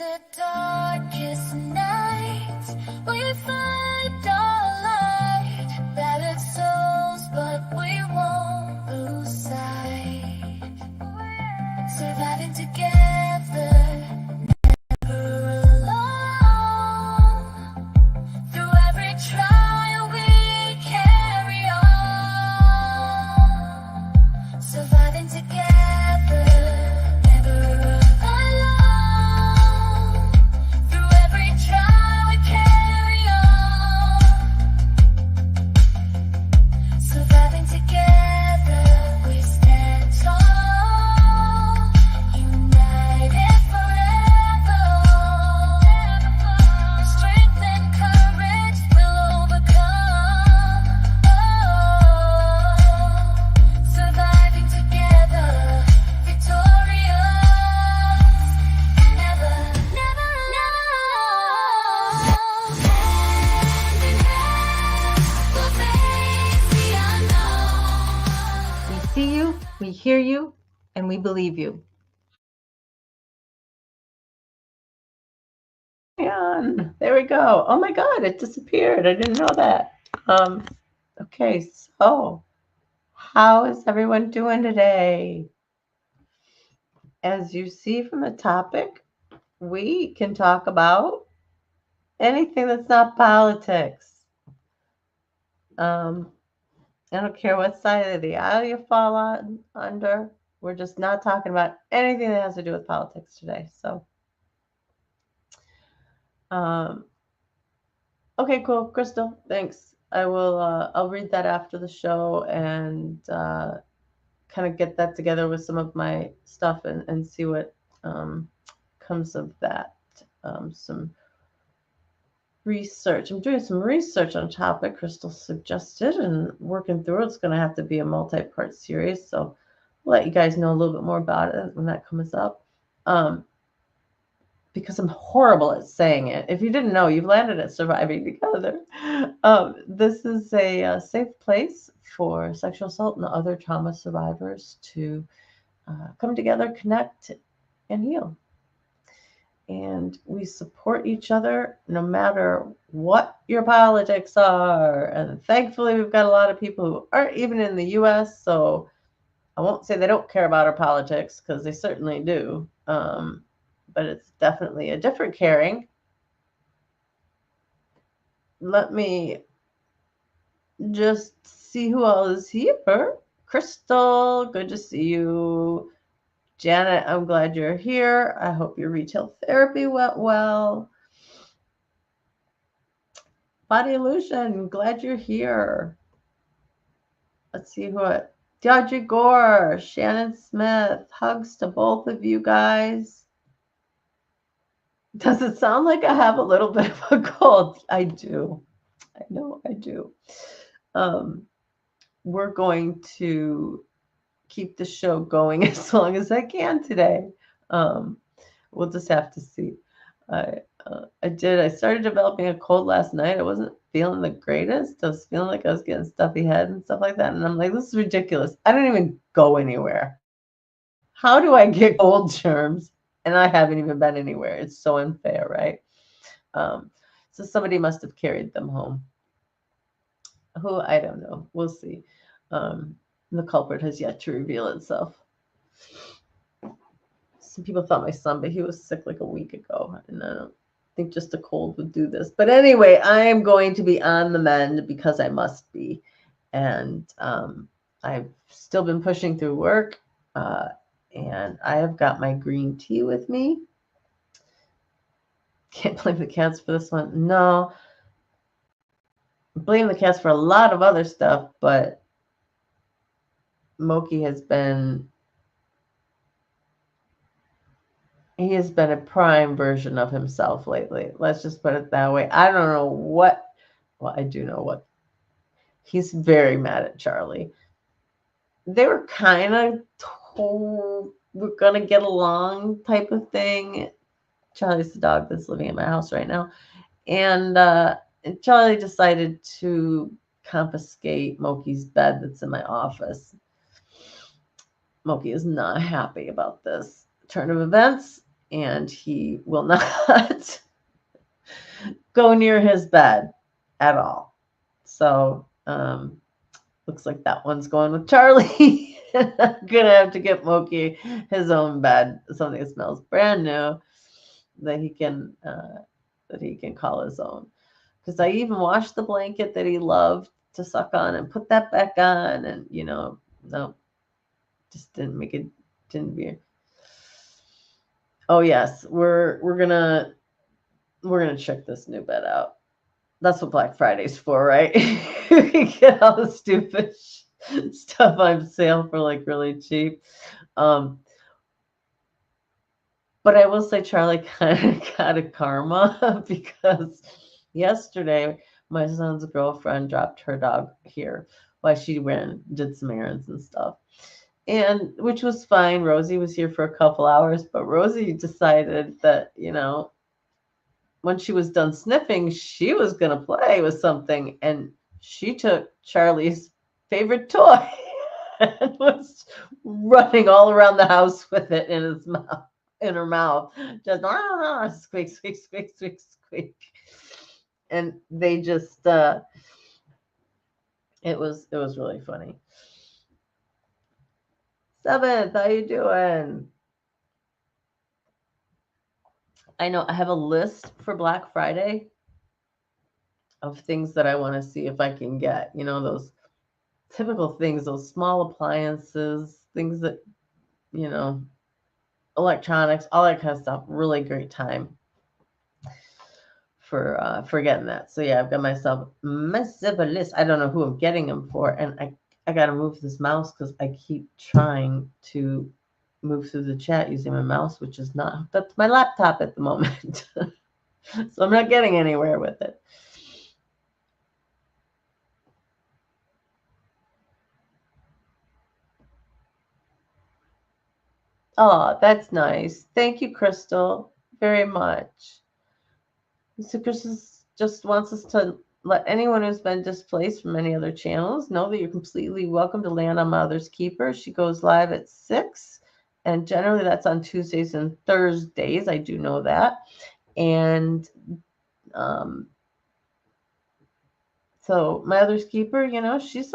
the darkest nights, we find our light. Battered souls, but we won't lose sight. Surviving together, never alone. Through every trial, we carry on. Surviving together, never alone. Through every trial, we carry on. Surviving together, we stand tall. United forever. Strength and courage will overcome. Surviving together, victorious, and never, never alone. Hand in hand, we'll face the unknown. We see you, we hear you, and we believe you. And there we go. Oh my God, it disappeared. I didn't know that. Okay, so how is everyone doing today? As you see from the topic, we can talk about anything that's not politics. I don't care what side of the aisle you fall on under. We're just not talking about anything that has to do with politics today. So, okay, cool, Crystal. Thanks. I will. I'll read that after the show and kind of get that together with some of my stuff and see what comes of that. Some research. I'm doing some research on a topic Crystal suggested and working through it. It's going to have to be a multi-part series, so I'll let you guys know a little bit more about it when that comes up. Because I'm horrible at saying it. If you didn't know, you've landed at Surviving Together. This is a safe place for sexual assault and other trauma survivors to come together, connect, and heal. And we support each other no matter what your politics are. And thankfully, we've got a lot of people who aren't even in the U.S., so I won't say they don't care about our politics, because they certainly do. But it's definitely a different caring. Let me just see who all is here. Crystal, good to see you. Janet, I'm glad you're here. I hope your retail therapy went well. Body Illusion, glad you're here. Let's see what. Dodgy Gore, Shannon Smith, hugs to both of you guys. Does it sound like I have a little bit of a cold? I do. I know I do. We're going to keep the show going as long as I can today. We'll just have to see. I started developing a cold last night. I wasn't feeling the greatest. I was feeling like I was getting stuffy head and stuff like that. And I'm like, this is ridiculous. I don't even go anywhere. How do I get cold germs? And I haven't even been anywhere. It's so unfair, right? So somebody must have carried them home. Who? I don't know. We'll see. The culprit has yet to reveal itself. Some people thought my son, but he was sick like a week ago. And I don't think just a cold would do this. But anyway, I am going to be on the mend because I must be. And I've still been pushing through work. And I have got my green tea with me. Can't blame the cats for this one. No. Blame the cats for a lot of other stuff, but Moki has been a prime version of himself lately. Let's just put it that way. I don't know what, well, I do know what. He's very mad at Charlie. They were kind of told we're going to get along type of thing. Charlie's the dog that's living in my house right now. And Charlie decided to confiscate Moki's bed that's in my office. Moki is not happy about this turn of events. and he will not go near his bed at all. So looks like that one's going with Charlie. I'm gonna have to get Moki his own bed, something that smells brand new that he can call his own. Because I even washed the blanket that he loved to suck on and put that back on, and no, just didn't make it. Didn't be. Oh yes, we're gonna check this new bed out. That's what Black Friday's for, right? You get all the stupid stuff on sale for like really cheap. Um, but I will say Charlie kind of got a karma because yesterday my son's girlfriend dropped her dog here while she did some errands and stuff. And which was fine. Rosie was here for a couple hours, but Rosie decided that, when she was done sniffing, she was going to play with something. And she took Charlie's favorite toy and was running all around the house with it in her mouth. Just squeak, squeak, squeak, squeak, squeak. And they just, it was really funny. Seventh, how you doing? I know I have a list for Black Friday of things that I want to see if I can get. Those typical things, those small appliances, things that, you know, electronics, all that kind of stuff. Really great time for getting that. So yeah, I've got myself a list. I don't know who I'm getting them for, and I got to move this mouse because I keep trying to move through the chat using my mouse, which is not hooked up to my laptop at the moment. So I'm not getting anywhere with it. Oh, that's nice. Thank you, Crystal, very much. So Crystal just wants us to let anyone who's been displaced from any other channels know that you're completely welcome to land on Mother's Keeper. She goes live at 6, and generally that's on Tuesdays and Thursdays. I do know that. And so Mother's Keeper, she's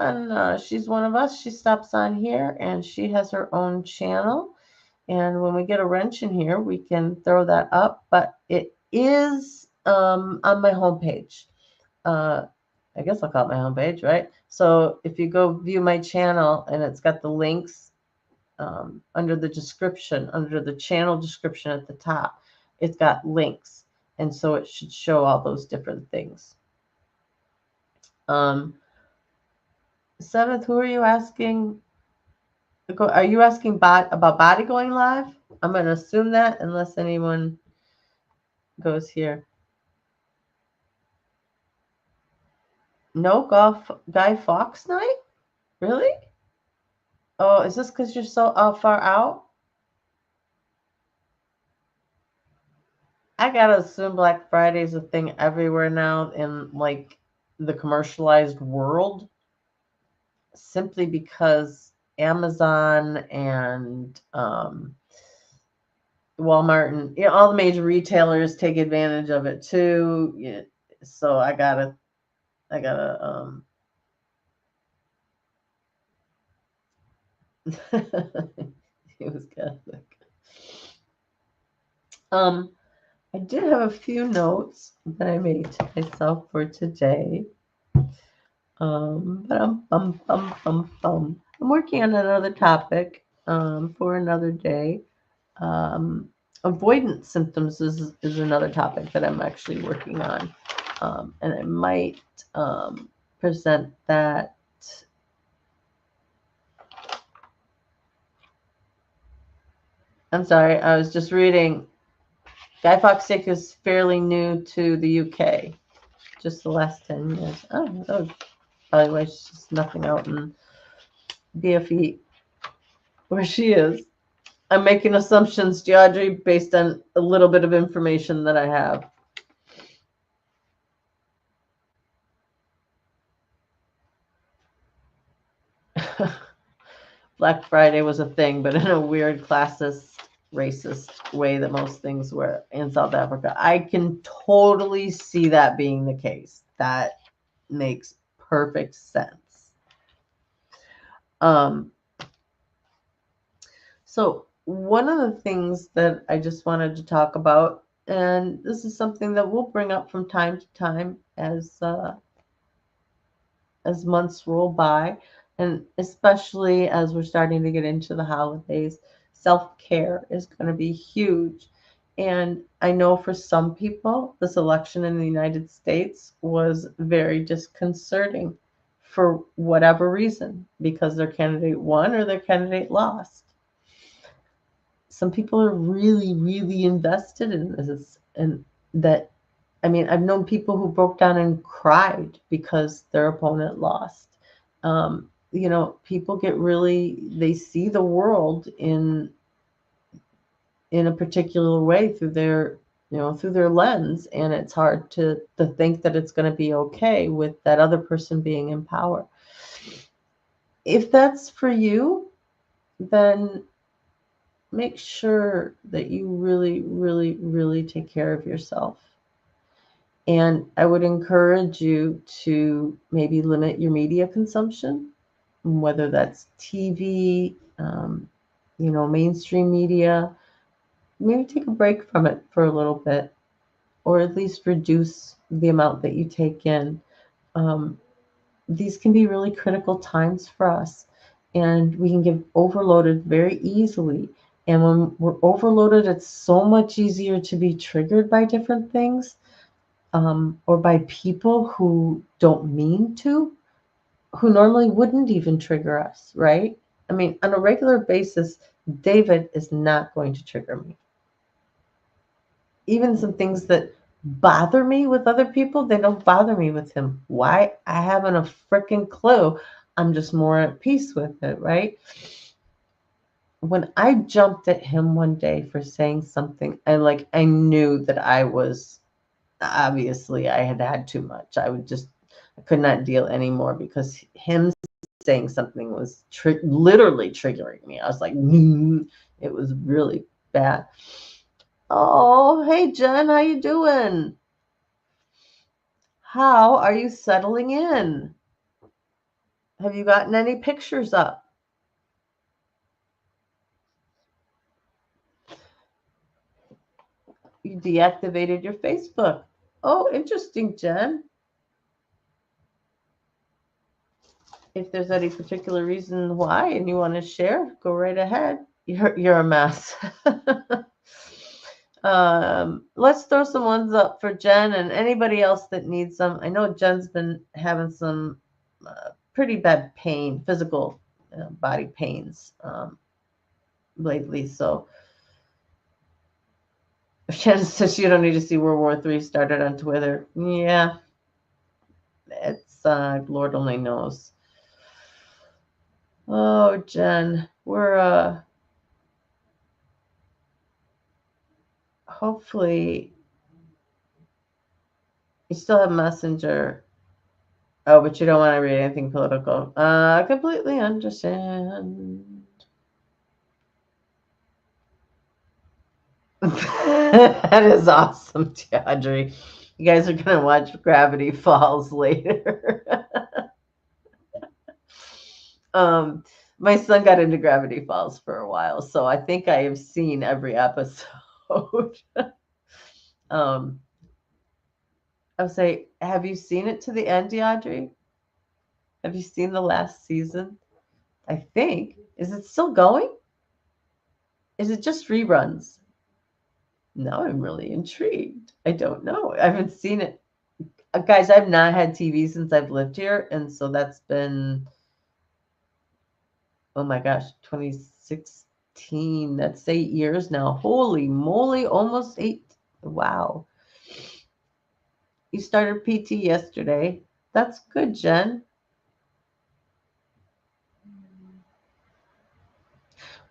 she's one of us. She stops on here, and she has her own channel. And when we get a wrench in here, we can throw that up. But it is on my homepage. I guess I'll call it my homepage, right? So if you go view my channel, and it's got the links under the description, under the channel description at the top, it's got links. And so it should show all those different things. Seventh, who are you asking? Are you asking about Body going live? I'm going to assume that unless anyone goes here. No Guy Fawkes night? Really? Oh, is this because you're so far out? I gotta assume Black Friday is a thing everywhere now in like the commercialized world, simply because Amazon and Walmart and all the major retailers take advantage of it too. So I gotta he was Catholic. I did have a few notes that I made to myself for today. But I'm working on another topic for another day. Avoidance symptoms is another topic that I'm actually working on, and I might present that. I'm sorry, I was just reading. Guy Fawkes Sick is fairly new to the UK, just the last 10 years. Oh, that was probably why she's just nothing out in BFE where she is. I'm making assumptions, Georgie, based on a little bit of information that I have. Black Friday was a thing, but in a weird classist racist way that most things were in South Africa. I can totally see that being the case. That makes perfect sense. Um, so one of the things that I just wanted to talk about, and this is something that we'll bring up from time to time as months roll by, and especially as we're starting to get into the holidays, self-care is going to be huge. And I know for some people, this election in the United States was very disconcerting for whatever reason, because their candidate won or their candidate lost. Some people are really, really invested in this, and that, I mean, I've known people who broke down and cried because their opponent lost. People get really, they see the world in a particular way through their lens, and it's hard to think that it's going to be okay with that other person being in power. If that's for you, then make sure that you really, really, really take care of yourself. And I would encourage you to maybe limit your media consumption, whether that's TV, mainstream media. Maybe take a break from it for a little bit, or at least reduce the amount that you take in. Um, these can be really critical times for us, and we can get overloaded very easily. And when we're overloaded, it's so much easier to be triggered by different things, or by people who don't mean to, who normally wouldn't even trigger us, right? I mean, on a regular basis, David is not going to trigger me. Even some things that bother me with other people, they don't bother me with him. Why? I haven't a freaking clue. I'm just more at peace with it, right? When I jumped at him one day for saying something, I knew that I was, obviously I had had too much. I could not deal anymore, because him saying something was literally triggering me. I was like, it was really bad. Oh, hey Jen, how you doing? How are you settling in? Have you gotten any pictures up? You deactivated your Facebook. Oh, interesting, Jen. If there's any particular reason why and you want to share, go right ahead. You're a mess. Let's throw some ones up for Jen and anybody else that needs some. I know Jen's been having some pretty bad pain, physical body pains lately. So Jen says you don't need to see World War III started on Twitter. Yeah, it's Lord only knows. Oh, Jen, we're hopefully you still have Messenger. Oh, but you don't want to read anything political. I completely understand. That is awesome, Audrey. You guys are gonna watch Gravity Falls later. um, my son got into Gravity Falls for a while, so I think I have seen every episode. um, I would say, have you seen it to the end, Audrey? Have you seen the last season? I think. Is it still going? Is it just reruns? Now I'm really intrigued. I don't know. I haven't seen it. Guys, I've not had TV since I've lived here. And so that's been, oh my gosh, 2016. That's 8 years now. Holy moly, almost 8. Wow. You started PT yesterday. That's good, Jen.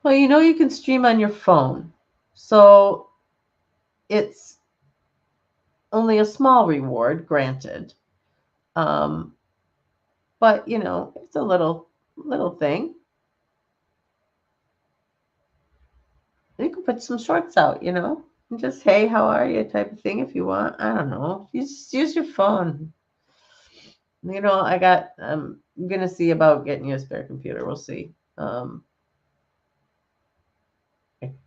Well, you can stream on your phone. So it's only a small reward, granted. Um, but it's a little thing. You can put some shorts out, and just, hey, how are you type of thing if you want. I don't know. You just use your phone. I'm going to see about getting you a spare computer. We'll see. I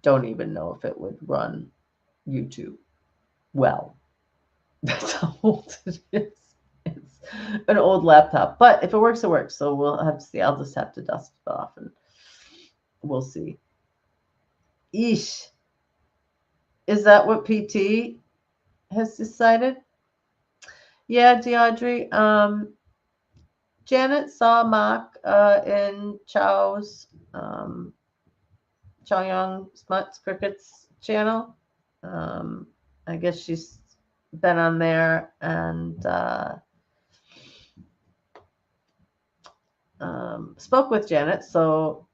don't even know if it would run YouTube well. That's how old it is. It's an old laptop. But if it works, it works. So we'll have to see. I'll just have to dust it off and we'll see. Eesh. Is that what PT has decided? Yeah, DeAudrey. Janet saw Mock in Chow Young Smuts Cricket's channel. I guess she's been on there and spoke with Janet. So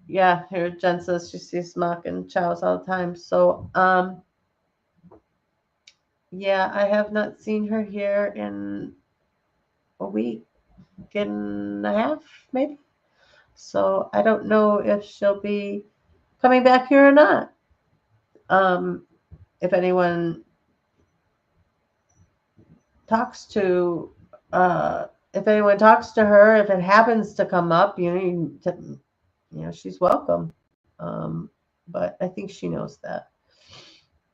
yeah, here Jen says she sees Mock and Chow's all the time. So yeah, I have not seen her here in a week and a half, maybe. So I don't know if she'll be coming back here or not. If anyone talks to if anyone talks to her, if it happens to come up, she's welcome. But I think she knows that.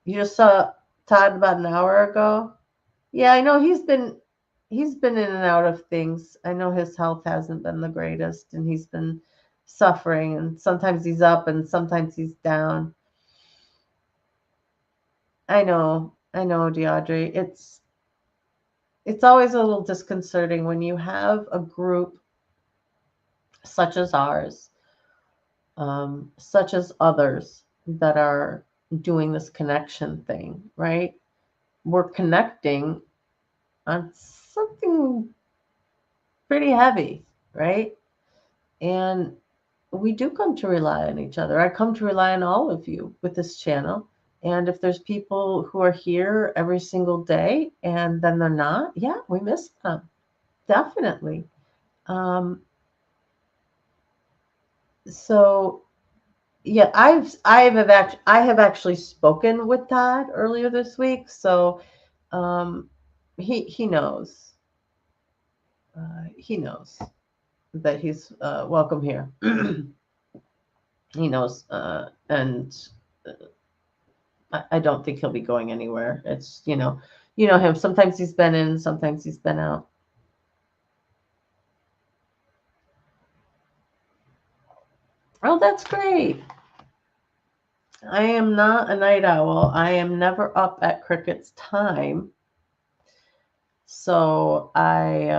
You just saw Todd about an hour ago. Yeah, I know he's been in and out of things. I know his health hasn't been the greatest, and he's been suffering. And sometimes he's up, and sometimes he's down. I know, DeAudrey. It's always a little disconcerting when you have a group such as ours, such as others that are doing this connection thing, right? We're connecting on something pretty heavy, right? And we do come to rely on each other. I come to rely on all of you with this channel. And if there's people who are here every single day and then they're not, yeah, we miss them. Definitely. So yeah, I have actually spoken with Todd earlier this week, so he knows he knows that he's welcome here. He knows, and I don't think he'll be going anywhere. It's him. Sometimes he's been in, sometimes he's been out. Oh, that's great. I am not a night owl. I am never up at Cricket's time. So I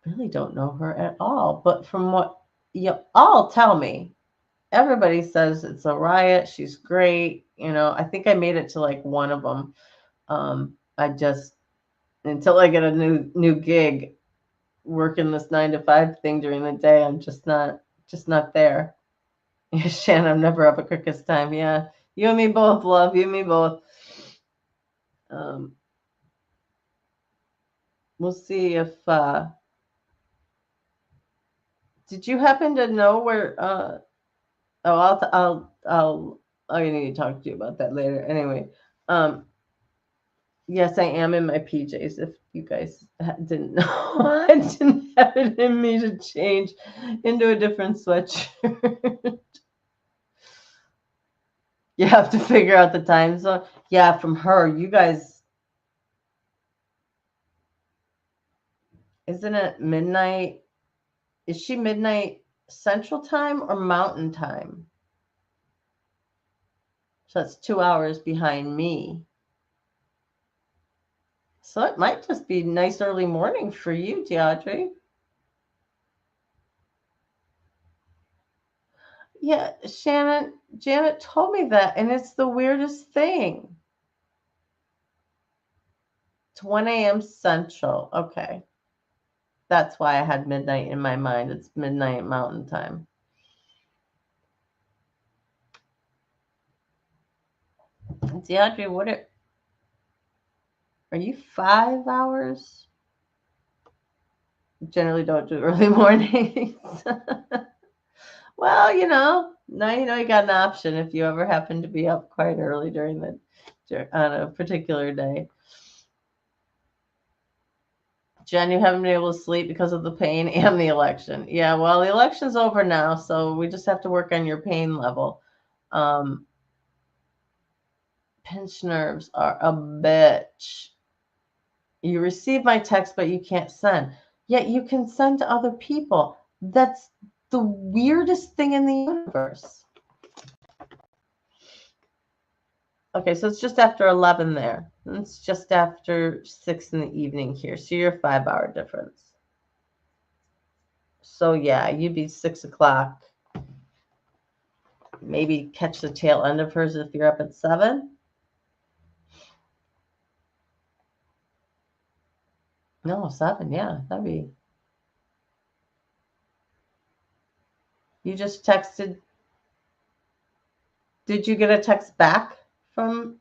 really don't know her at all. But from what you all tell me, everybody says it's a riot. She's great. I think I made it to like one of them. I just, until I get a new gig working this 9 to 5 thing during the day, I'm just not there. Shannon, I'm never up at Cricket's time. Yeah. You and me both, love. You and me both. We'll see if did you happen to know where I need to talk to you about that later. Anyway, yes, I am in my PJs. If you guys didn't know, I didn't have it in me to change into a different sweatshirt. You have to figure out the time zone. Yeah, from her, you guys, isn't it midnight? Is she midnight Central Time or Mountain Time? So that's 2 hours behind me. So it might just be nice early morning for you, DeAudrey. Yeah, Janet told me that, and it's the weirdest thing. It's 1 a.m. Central. Okay. That's why I had midnight in my mind. It's midnight Mountain Time. DeAudrey, are you 5 hours? Generally don't do early mornings. Well, Now you know you got an option if you ever happen to be up quite early on a particular day. Jen, you haven't been able to sleep because of the pain and the election. Yeah, well, the election's over now, so we just have to work on your pain level. Um, Pinched nerves are a bitch. You receive my text, but you can't send. Yet you can send to other people. That's the weirdest thing in the universe. Okay, so it's just after 11 there. It's just after 6 in the evening here. So you're a 5-hour difference. So yeah, you'd be 6 o'clock. Maybe catch the tail end of hers if you're up at 7. No, 7. Yeah, that'd be. You just texted. Did you get a text back from?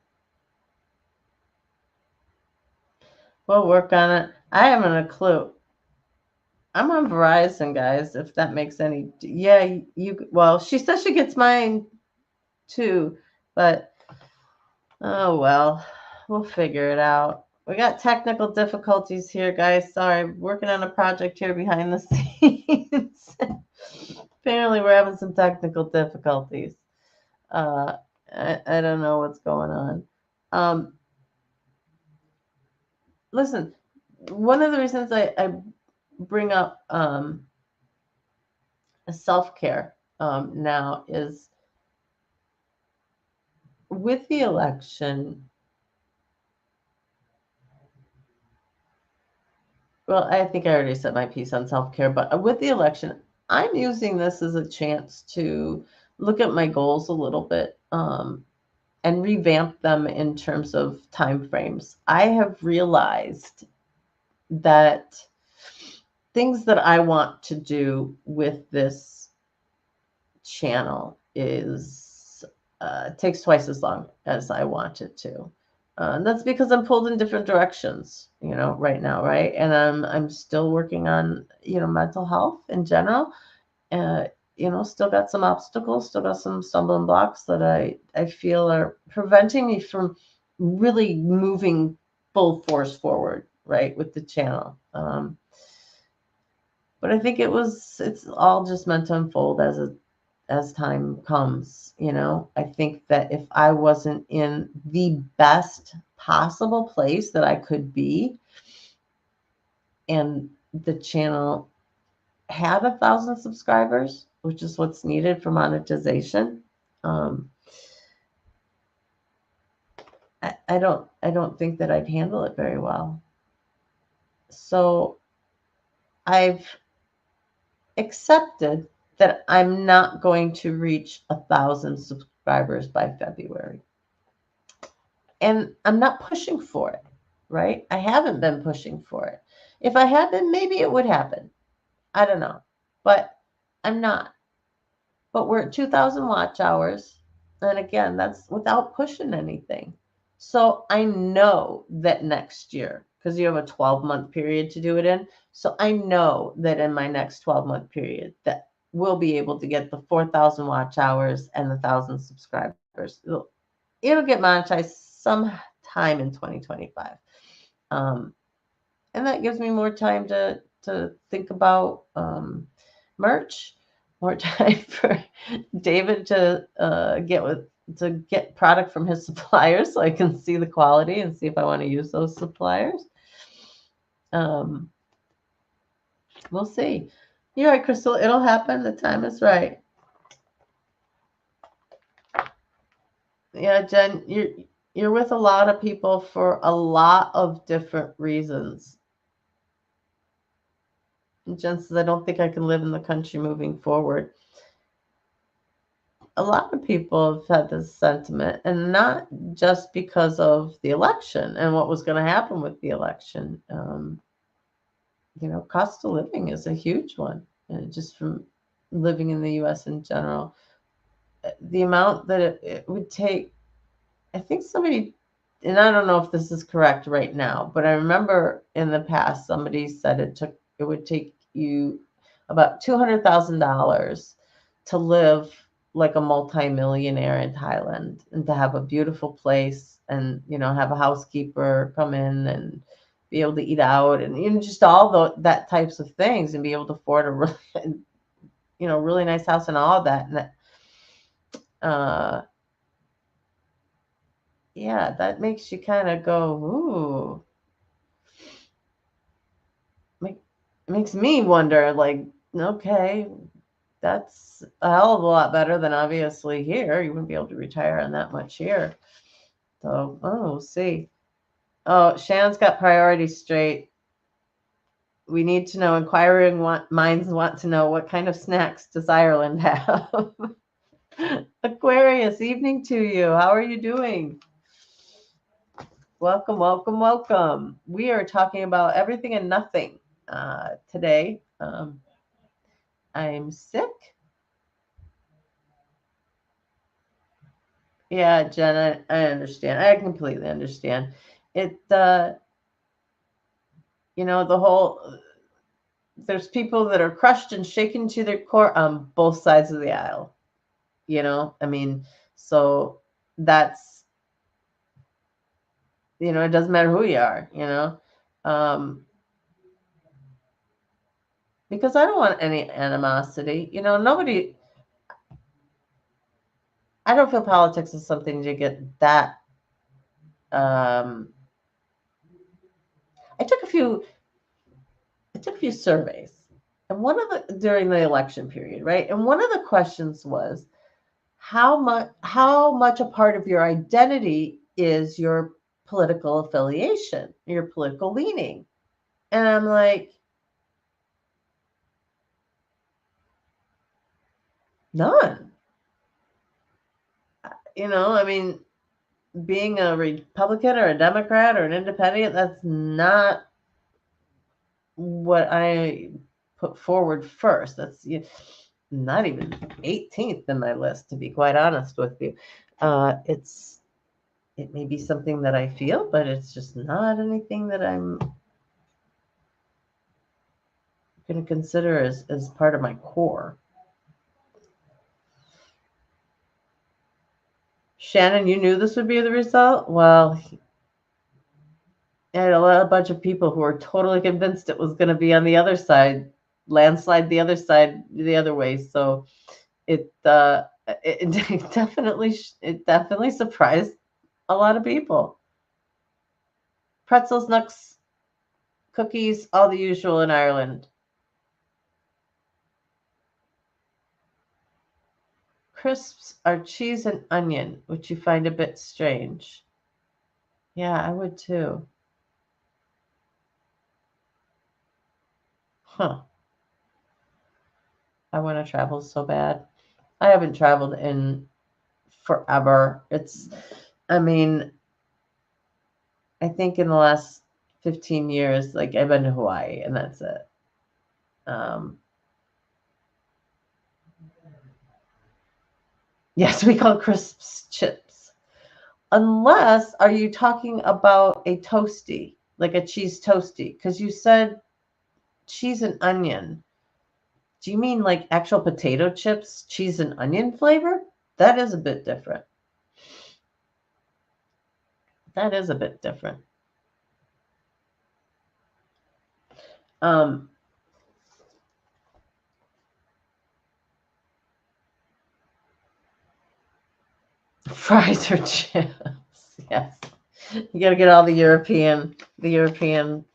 We'll work on it. I haven't a clue. I'm on Verizon, guys. If that makes any. Yeah, you. Well, she says she gets mine too, but oh well, we'll figure it out. We got technical difficulties here, guys. Sorry, working on a project here behind the scenes. Apparently, we're having some technical difficulties. Uh, I don't know what's going on. Um, Listen, one of the reasons I bring up self care now is with the election. Well, I think I already said my piece on self care, but with the election, I'm using this as a chance to look at my goals a little bit and revamp them in terms of time frames. I have realized that things that I want to do with this channel is takes twice as long as I want it to. And that's because I'm pulled in different directions, right now, right? And I'm still working on, mental health in general. Uh, still got some obstacles, still got some stumbling blocks that I feel are preventing me from really moving full force forward, right, with the channel. But I think it's all just meant to unfold as time comes. I think that if I wasn't in the best possible place that I could be, and the channel had 1,000 subscribers, which is what's needed for monetization, I don't think that I'd handle it very well. So I've accepted that I'm not going to reach 1,000 subscribers by February. And I'm not pushing for it, right? I haven't been pushing for it. If I had been, maybe it would happen. I don't know. But I'm not. But we're at 2,000 watch hours. And again, that's without pushing anything. So I know that next year, because you have a 12-month period to do it in. So I know that in my next 12-month period that we'll be able to get the 4,000 watch hours and the 1,000 subscribers. It'll get monetized sometime in 2025. And that gives me more time to think about merch, more time for David to get product from his suppliers so I can see the quality and see if I want to use those suppliers. We'll see. You're right, Crystal. It'll happen. The time is right. Yeah, Jen, you're with a lot of people for a lot of different reasons. And Jen says, I don't think I can live in the country moving forward. A lot of people have had this sentiment, and not just because of the election and what was going to happen with the election. Cost of living is a huge one, just from living in the U.S. in general. The amount that it would take, I think somebody, and I don't know if this is correct right now, but I remember in the past somebody said it would take you about $200,000 to live like a multimillionaire in Thailand and to have a beautiful place and, have a housekeeper come in and be able to eat out and, just all that types of things and be able to afford a really, really nice house and all of that. And uh, yeah, that makes you kind of go, ooh, makes me wonder, like, okay, that's a hell of a lot better than obviously here. You wouldn't be able to retire on that much here. So, we'll see. Oh, Shannon's got priorities straight. We need to know, inquiring minds want to know, what kind of snacks does Ireland have? Aquarius, evening to you. How are you doing? Welcome, welcome, welcome. We are talking about everything and nothing today. I'm sick. Yeah, Jen, I understand. I completely understand. It, the whole, there's people that are crushed and shaken to their core on both sides of the aisle. I mean, so that's, it doesn't matter who you are, um, because I don't want any animosity. Nobody, I don't feel politics is something to get that. Um, I took a few, I took a few surveys, and one of the during the election period, right? And one of the questions was, how much a part of your identity is your political affiliation, your political leaning? And I'm like, none. I mean, being a Republican or a Democrat or an independent, that's not what I put forward first. That's not even 18th in my list, to be quite honest with you. It may be something that I feel, but it's just not anything that I'm going to consider as part of my core. Shannon, you knew this would be the result? Well, I had a bunch of people who were totally convinced it was going to be on the other side, landslide the other side, the other way. So it it definitely surprised a lot of people. Pretzels, nuts, cookies, all the usual in Ireland. Crisps are cheese and onion, which you find a bit strange. Yeah, I would too. Huh. I want to travel so bad. I haven't traveled in forever. I mean, I think in the last 15 years, like I've been to Hawaii and that's it. Um, yes, we call crisps chips. Unless, are you talking about a toasty, like a cheese toasty? Because you said cheese and onion. Do you mean like actual potato chips, cheese and onion flavor? That is a bit different. That is a bit different. Um, Fries or chips. Yes. You got to get all the European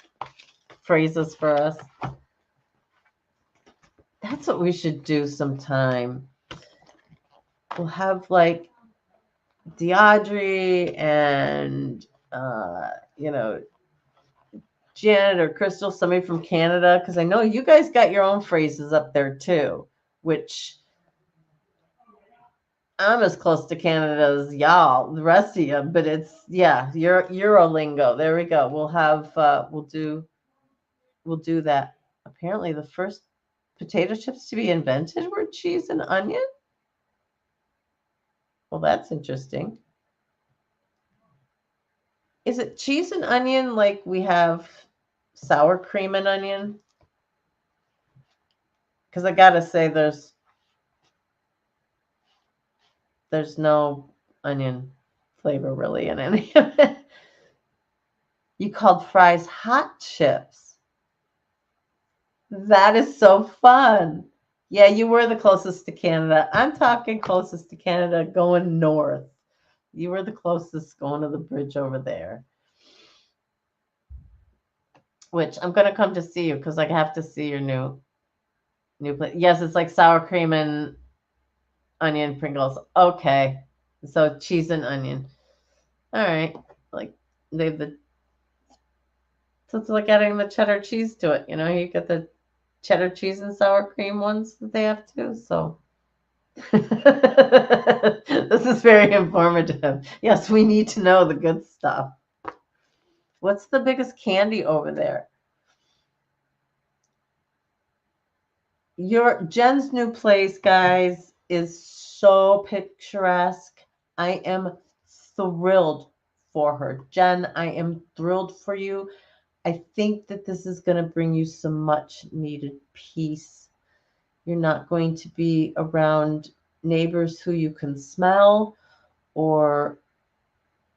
phrases for us. That's what we should do sometime. We'll have like Deaudrey and you know, Janet or Crystal, somebody from Canada, because I know you guys got your own phrases up there too, which I'm as close to Canada as y'all, the rest of you, but it's yeah, Euro lingo. There we go. We'll do that. Apparently the first potato chips to be invented were cheese and onion. Well, that's interesting. Is it cheese and onion like we have sour cream and onion? Because I gotta say, There's no onion flavor really in any of it. You called fries hot chips. That is so fun. Yeah, you were the closest to Canada. I'm talking closest to Canada going north. You were the closest going to the bridge over there. Which I'm gonna come to see you because I have to see your new place. Yes, it's like sour cream and onion Pringles. Okay. So cheese and onion. All right. Like they have the so it's like adding the cheddar cheese to it. You know, you get the cheddar cheese and sour cream ones that they have too. So this is very informative. Yes, we need to know the good stuff. What's the biggest candy over there? Your Jen's new place, guys, is so picturesque. I am thrilled for her. Jen, I am thrilled for you. I think that this is going to bring you some much needed peace. You're not going to be around neighbors who you can smell or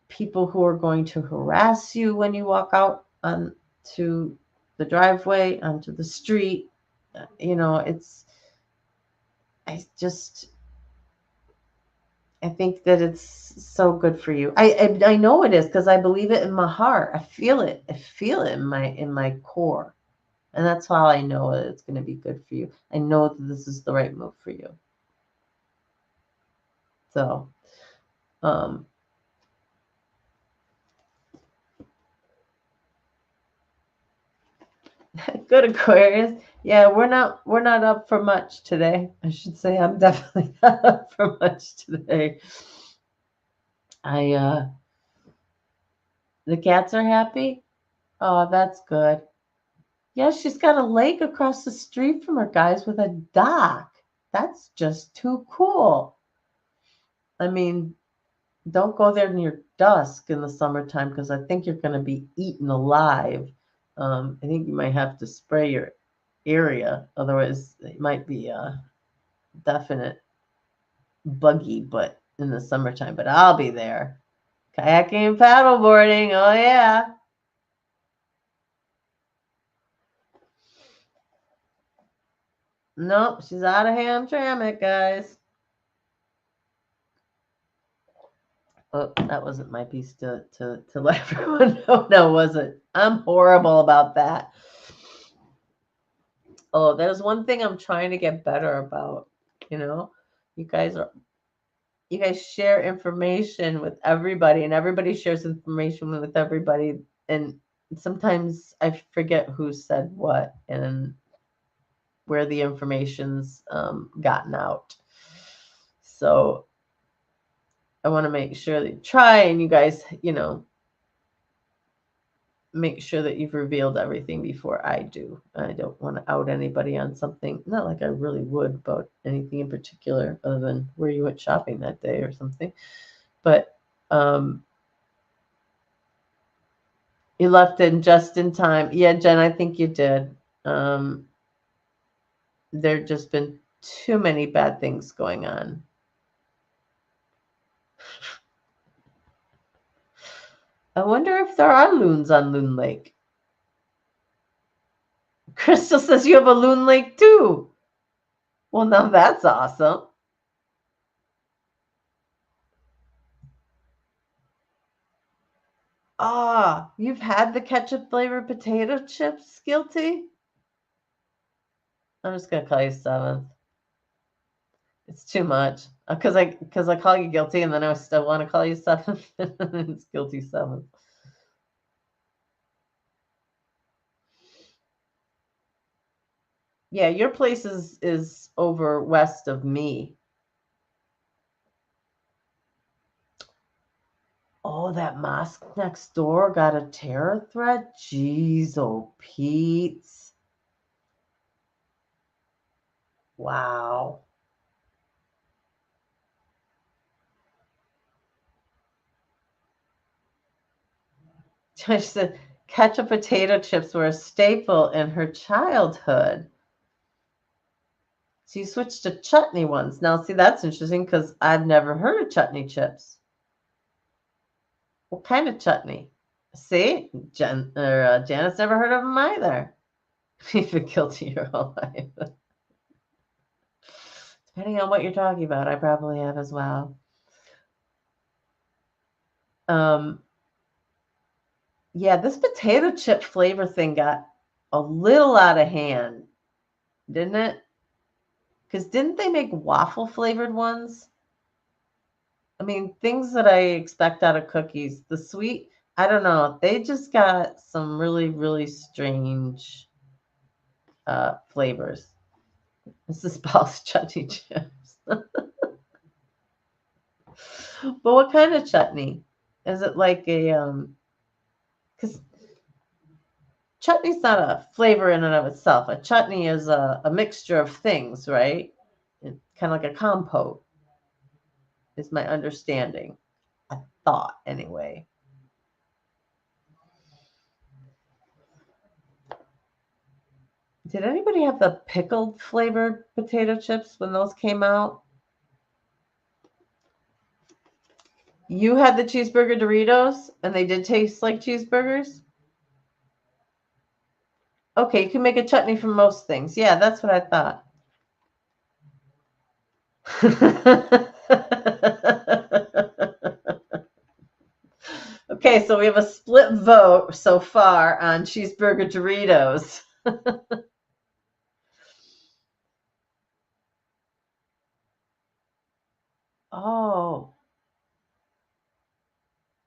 people who are going to harass you when you walk out onto the driveway, onto the street. You know, I just, I think that it's so good for you. I know it is because I believe it in my heart. I feel it. I feel it in my core. And that's how I know that it's going to be good for you. I know that this is the right move for you. So, um, good Aquarius. Yeah, we're not up for much today. I should say I'm definitely not up for much today. I The cats are happy. Oh, that's good. Yeah, she's got a lake across the street from her, guys, with a dock. That's just too cool. I mean, don't go there near dusk in the summertime because I think you're going to be eaten alive. I think you might have to spray your area, otherwise it might be a definite buggy. But in the summertime, but I'll be there. Kayaking and paddleboarding. Oh yeah. Nope, she's out of Hamtramck, guys. Oh, that wasn't my piece to let everyone know. No, wasn't. I'm horrible about that. Oh, there's one thing I'm trying to get better about. You know, you guys are you guys share information with everybody, and everybody shares information with everybody. And sometimes I forget who said what and where the information's gotten out. So I want to make sure that you try and you guys, you know, make sure that you've revealed everything before I do. I don't want to out anybody on something, not like I really would about anything in particular, other than where you went shopping that day or something. But you left in just in time. Yeah, Jen, I think you did. There just been too many bad things going on. I wonder if there are loons on Loon Lake. Crystal says you have a Loon Lake too. Well, now that's awesome. Ah, you've had the ketchup flavored potato chips, Guilty? I'm just gonna call you seventh. It's too much because I call you guilty and then I still want to call you seventh. It's guilty seventh. Yeah, your place is over west of me. Oh, that mosque next door got a terror threat? Jeez, oh, Pete. Wow. She said ketchup potato chips were a staple in her childhood. So you switched to chutney ones. Now, see, that's interesting because I've never heard of chutney chips. What kind of chutney? See, Janet's never heard of them either. You've been guilty your whole life. Depending on what you're talking about, I probably have as well. Yeah, this potato chip flavor thing got a little out of hand, didn't it? Because didn't they make waffle flavored ones? I mean, things that I expect out of cookies, the sweet, I don't know. They just got some really, really strange flavors. This is Paul's chutney chips. But what kind of chutney? Is it like a because chutney's not a flavor in and of itself. A chutney is a mixture of things, right? It's kind of like a compote, is my understanding. I thought, anyway. Did anybody have the pickled flavored potato chips when those came out? You had the cheeseburger Doritos, and they did taste like cheeseburgers? Okay, you can make a chutney from most things. Yeah, that's what I thought. Okay, so we have a split vote so far on cheeseburger Doritos. Oh.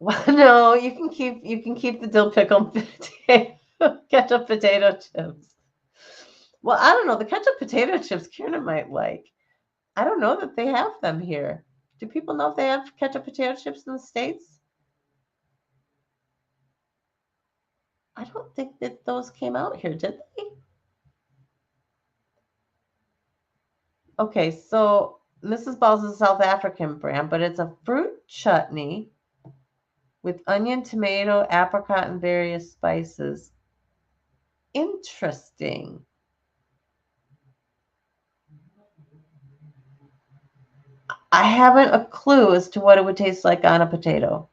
Well, no, you can keep the dill pickle ketchup potato chips. Well, I don't know. The ketchup potato chips Kieran might like. I don't know that they have them here. Do people know if they have ketchup potato chips in the States? I don't think that those came out here, did they? Okay, so Mrs. Ball's is a South African brand, but it's a fruit chutney with onion, tomato, apricot, and various spices. Interesting. I haven't a clue as to what it would taste like on a potato.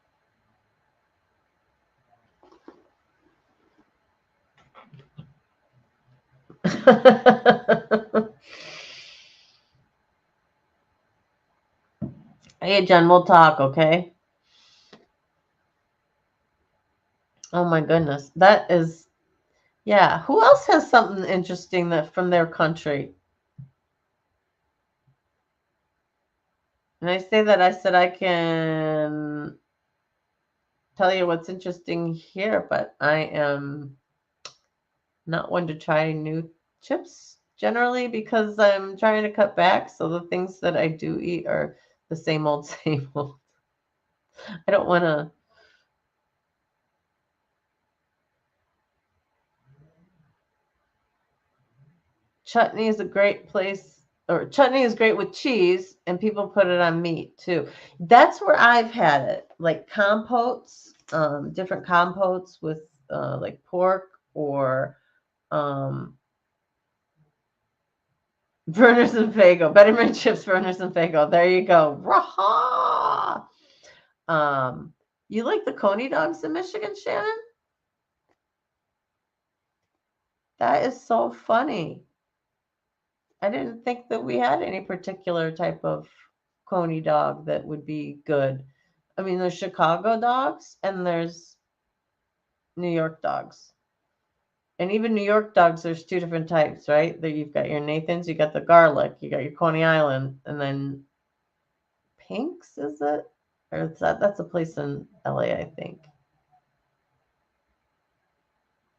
Hey, Jen, we'll talk, okay? Oh my goodness. That is, yeah. Who else has something interesting that from their country? And I say that I said I can tell you what's interesting here, but I am not one to try new chips generally because I'm trying to cut back. So the things that I do eat are the same old, same old. I don't want to. Chutney is a great place, or chutney is great with cheese, and people put it on meat too. That's where I've had it, like compotes, different compotes with like pork or um, Berners and Fago, Betterman chips, Berners and Fago. There you go. Raha! Um, you like the Coney dogs in Michigan, Shannon? That is so funny. I didn't think that we had any particular type of Coney dog that would be good. I mean, there's Chicago dogs and there's New York dogs. And even New York dogs, there's two different types, right? There you've got your Nathans, you got the garlic, you got your Coney Island, and then Pink's, is it? Or is that's a place in LA, I think.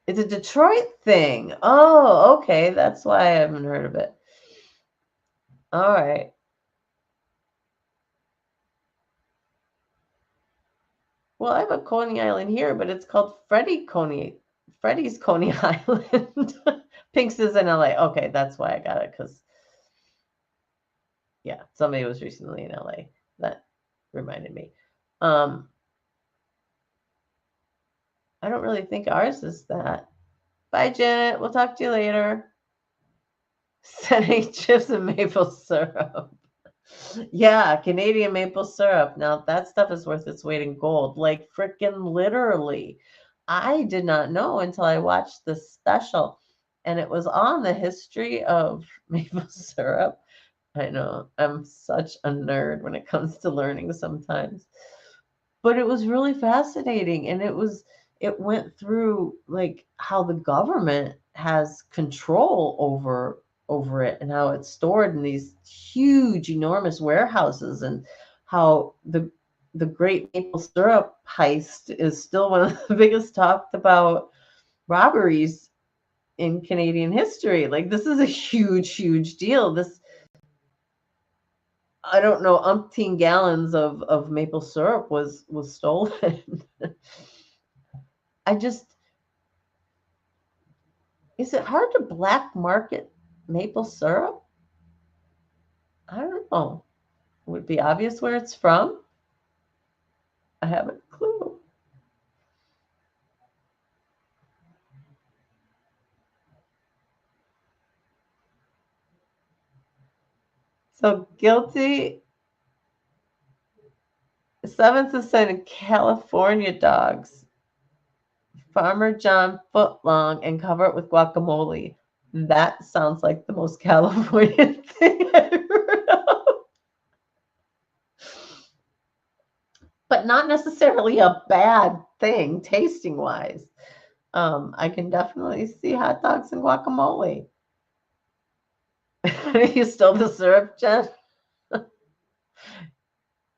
It's a Detroit thing. Oh, okay. That's why I haven't heard of it. All right. Well, I have a Coney Island here, but it's called Freddy's Coney Island. Pink's is in LA. Okay, that's why I got it, because yeah, somebody was recently in LA. That reminded me. Um, I don't really think ours is that. Bye, Janet. We'll talk to you later. sending chips and maple syrup. Yeah, Canadian maple syrup. Now that stuff is worth its weight in gold, like freaking literally. I did not know until I watched this special, and it was on the history of maple syrup. I know I'm such a nerd when it comes to learning sometimes, but it was really fascinating, and it went through like how the government has control over it and how it's stored in these huge enormous warehouses, and how the great maple syrup heist is still one of the biggest talked about robberies in Canadian history. Like, this is a huge deal. This, I don't know, umpteen gallons of maple syrup was stolen. I just, is it hard to black market maple syrup? I don't know. Would it be obvious where it's from? I haven't a clue. So guilty, seventh is in California dogs. Farmer John footlong and cover it with guacamole. That sounds like the most California thing I've heard of. But not necessarily a bad thing tasting wise. I can definitely see hot dogs and guacamole. You stole the syrup, Jen?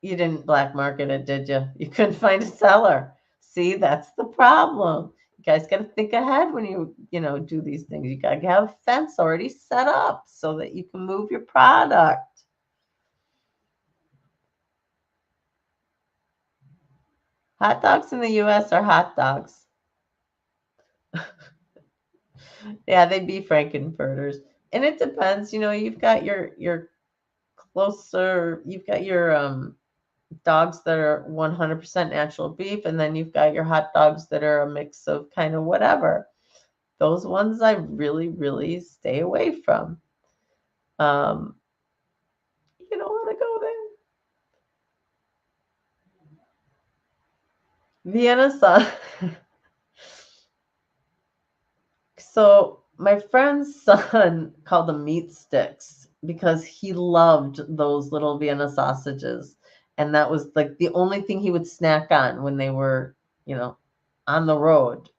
You didn't black market it, did you? You couldn't find a seller. See, that's the problem. You guys got to think ahead when you do these things. You got to have a fence already set up so that you can move your product. Hot dogs in the U.S. are hot dogs. Yeah, they'd be Frankenfurters. And it depends. You've got your closer, you've got your dogs that are 100% natural beef, and then you've got your hot dogs that are a mix of kind of whatever. Those ones I really stay away from. Um, you don't want to go there. Vienna sauce. So my friend's son called them meat sticks because he loved those little Vienna sausages. And that was like the only thing he would snack on when they were, on the road,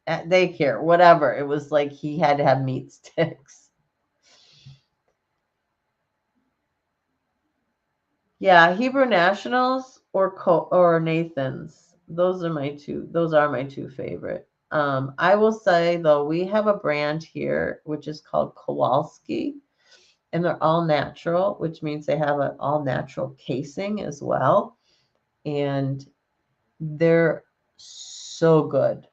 at daycare, whatever. It was like he had to have meat sticks. Yeah, Hebrew Nationals or Nathan's. Those are my two favorite. I will say though, we have a brand here which is called Kowalski, and they're all natural, which means they have an all natural casing as well, and they're so good,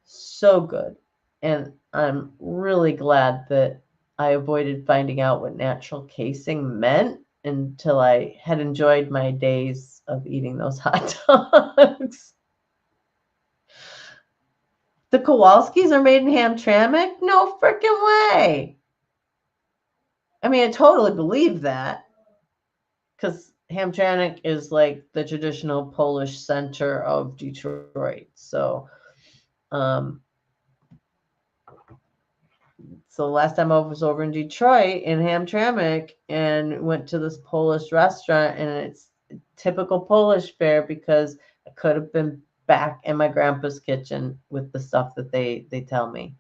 so good. And I'm really glad that I avoided finding out what natural casing meant until I had enjoyed my days of eating those hot dogs. The Kowalskis are made in Hamtramck? No freaking way. I mean, I totally believe that because Hamtramck is like the traditional Polish center of Detroit. Um, so last time I was over in Detroit in Hamtramck and went to this Polish restaurant, and it's typical Polish fare because I could have been back in my grandpa's kitchen with the stuff that they tell me.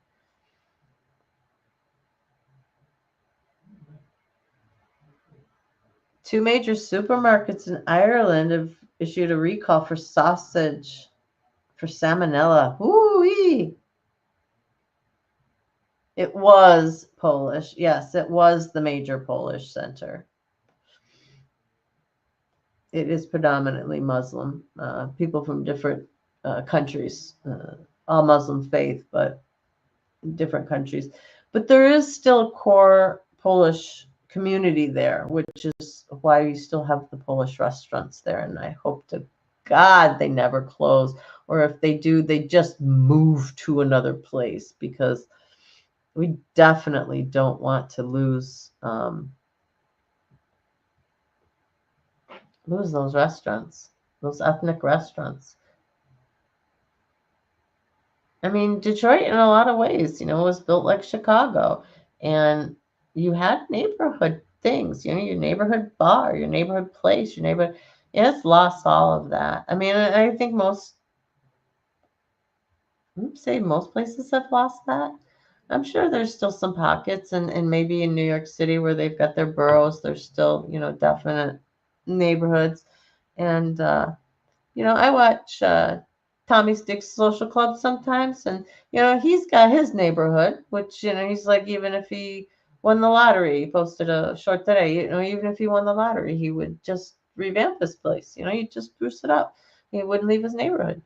Two major supermarkets in Ireland have issued a recall for sausage for salmonella. Ooh-wee. It was Polish. Yes, it was the major Polish center. It is predominantly Muslim. People from different countries, all Muslim faith, but in different countries. But there is still a core Polish community there, which is why we still have the Polish restaurants there. And I hope to God they never close. Or if they do, they just move to another place, because We definitely don't want to lose those restaurants, those ethnic restaurants. I mean, Detroit in a lot of ways, was built like Chicago, and you had neighborhood things, your neighborhood bar, your neighborhood place, your neighborhood. It's lost all of that. I mean, I think most places have lost that. I'm sure there's still some pockets, and maybe in New York City where they've got their boroughs, there's still, definite neighborhoods. And I watch Tommy Stick's Social Club sometimes, and he's got his neighborhood, which he's like, even if he won the lottery, he posted a short today. Even if he won the lottery, he would just revamp his place. He'd just spruce it up. He wouldn't leave his neighborhood.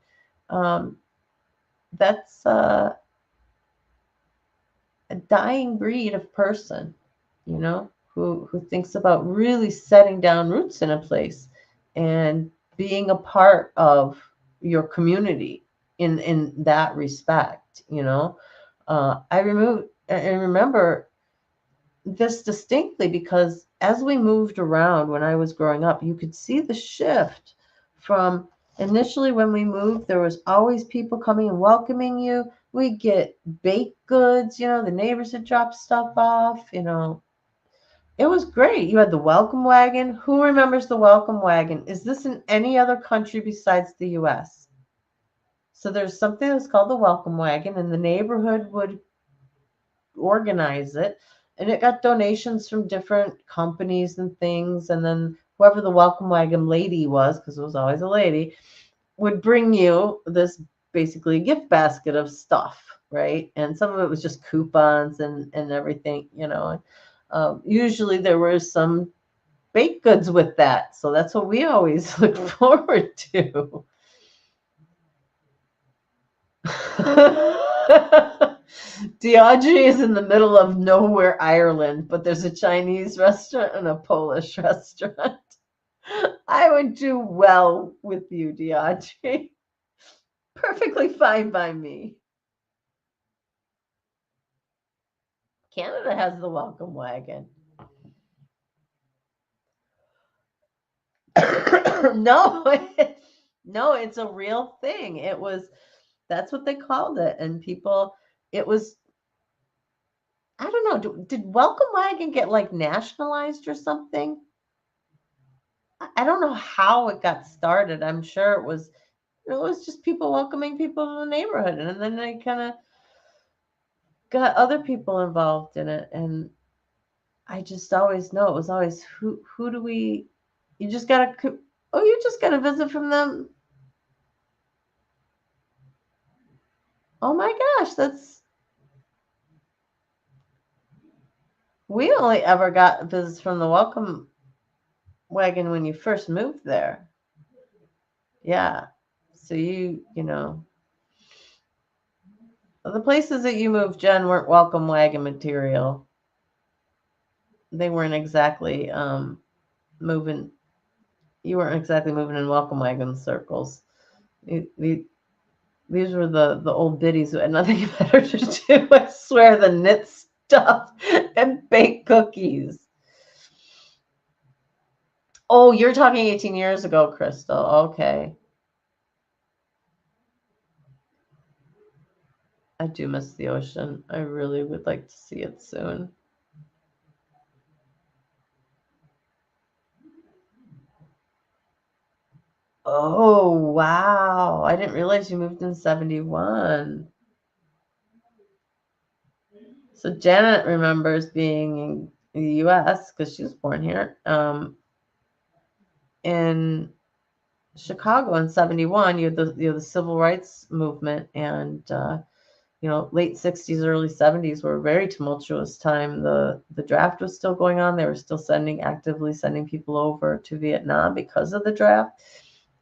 That's a dying breed of person, who thinks about really setting down roots in a place and being a part of your community in that respect. I remember this distinctly because as we moved around when I was growing up, you could see the shift from initially when we moved, there was always people coming and welcoming you. We get baked goods, the neighbors would drop stuff off, It was great. You had the welcome wagon. Who remembers the welcome wagon? Is this in any other country besides the US? So there's something that's called the welcome wagon, and the neighborhood would organize it, and it got donations from different companies and things, and then whoever the welcome wagon lady was, because it was always a lady, would bring you this basically gift basket of stuff, right? And some of it was just coupons and everything, and usually there were some baked goods with that, so that's what we always look forward to. Diageo is in the middle of nowhere, Ireland, but there's a Chinese restaurant and a Polish restaurant. I would do well with you, Diageo. Perfectly fine by me. Canada has the welcome wagon. No, no, it's a real thing. That's what they called it. And people, it was, I don't know, did welcome wagon get like nationalized or something? I don't know how it got started. I'm sure it was just people welcoming people to the neighborhood, and then they kind of got other people involved in it. And I just always know it was always who do we? You just gotta you just gotta visit from them. Oh my gosh, we only ever got visits from the welcome wagon when you first moved there. Yeah, so the places that you moved, Jen, weren't welcome wagon material. They weren't exactly moving. You weren't exactly moving in welcome wagon circles. These were the old biddies who had nothing better to do. I swear, the knit stuff and bake cookies. Oh, you're talking 18 years ago, Crystal. Okay. I do miss the ocean. I really would like to see it soon. Oh, wow. I didn't realize you moved in 71. So Janet remembers being in the US because she was born here, in Chicago in 71. You had the civil rights movement, and late 60s, early 70s were a very tumultuous time. The draft was still going on. They were still actively sending people over to Vietnam because of the draft.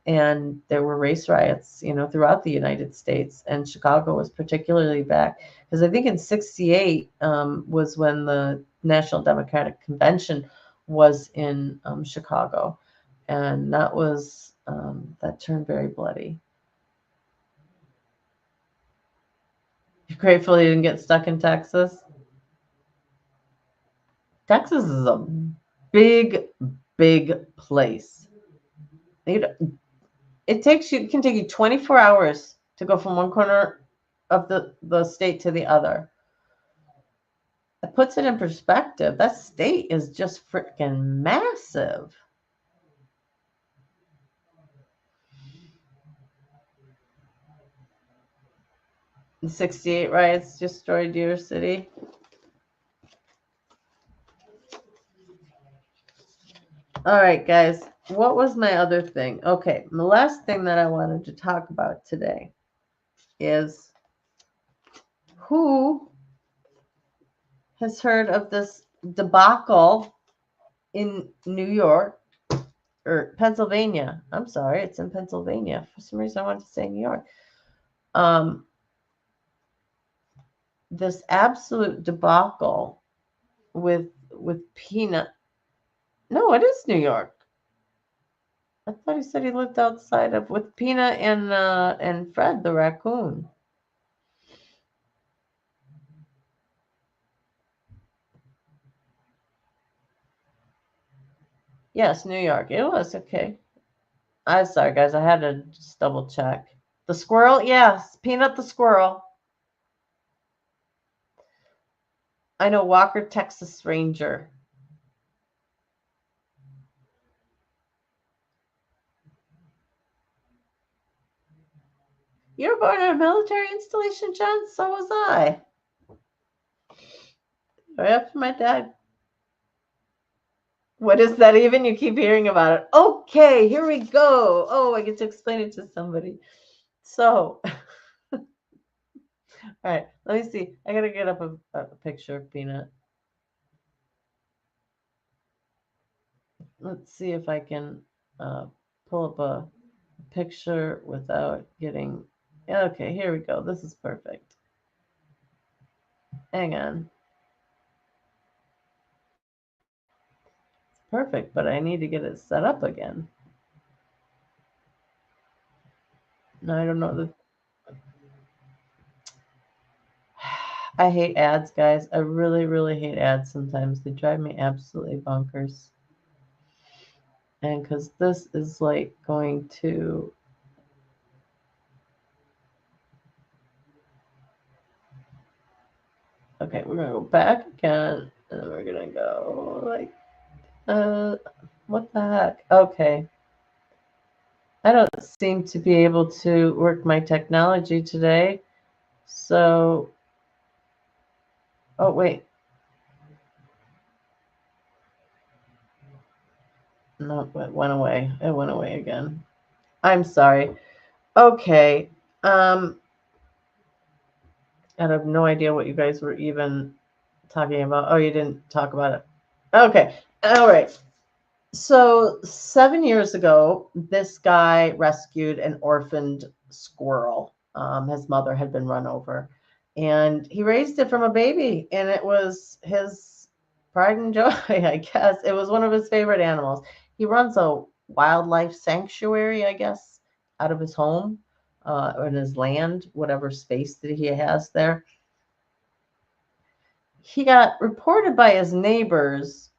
And there were race riots, throughout the United States. And Chicago was particularly back because I think in 68 was when the National Democratic Convention was in Chicago. And that turned very bloody. You're grateful you didn't get stuck in Texas? Texas is a big, big place. It can take you 24 hours to go from one corner of the state to the other. It puts it in perspective. That state is just freaking massive. The 68 riots destroyed your city. All right, guys. What was my other thing? Okay, the last thing that I wanted to talk about today is who has heard of this debacle in New York or Pennsylvania? I'm sorry, it's in Pennsylvania. For some reason, I wanted to say New York. This absolute debacle with Peanut. No, it is New York. I thought he said he lived outside of with Peanut and Fred the raccoon. Yes, New York. It was okay. I'm sorry, guys. I had to just double check. The squirrel? Yes, Peanut the squirrel. I know Walker, Texas Ranger. You were born in a military installation, John? So was I. Right after my dad. What is that even? You keep hearing about it. Okay, here we go. Oh, I get to explain it to somebody. So, all right, let me see. I got to get up a picture of Peanut. Let's see if I can pull up a picture without getting. Okay, here we go. This is perfect. Hang on. It's perfect, but I need to get it set up again. No, I don't know the. I hate ads, guys. I really, really hate ads sometimes. They drive me absolutely bonkers. And because this is like going to. Okay, we're going to go back again. And then we're going to go like, what the heck? Okay. I don't seem to be able to work my technology today. So, oh, wait. No, it went away. It went away again. I'm sorry. Okay. I have no idea what you guys were even talking about. Oh, you didn't talk about it. Okay. All right. So 7 years ago, this guy rescued an orphaned squirrel. His mother had been run over, and he raised it from a baby, and it was his pride and joy, I guess. It was one of his favorite animals. He runs a wildlife sanctuary, I guess, out of his home or in his land, whatever space that he has there. He got reported by his neighbors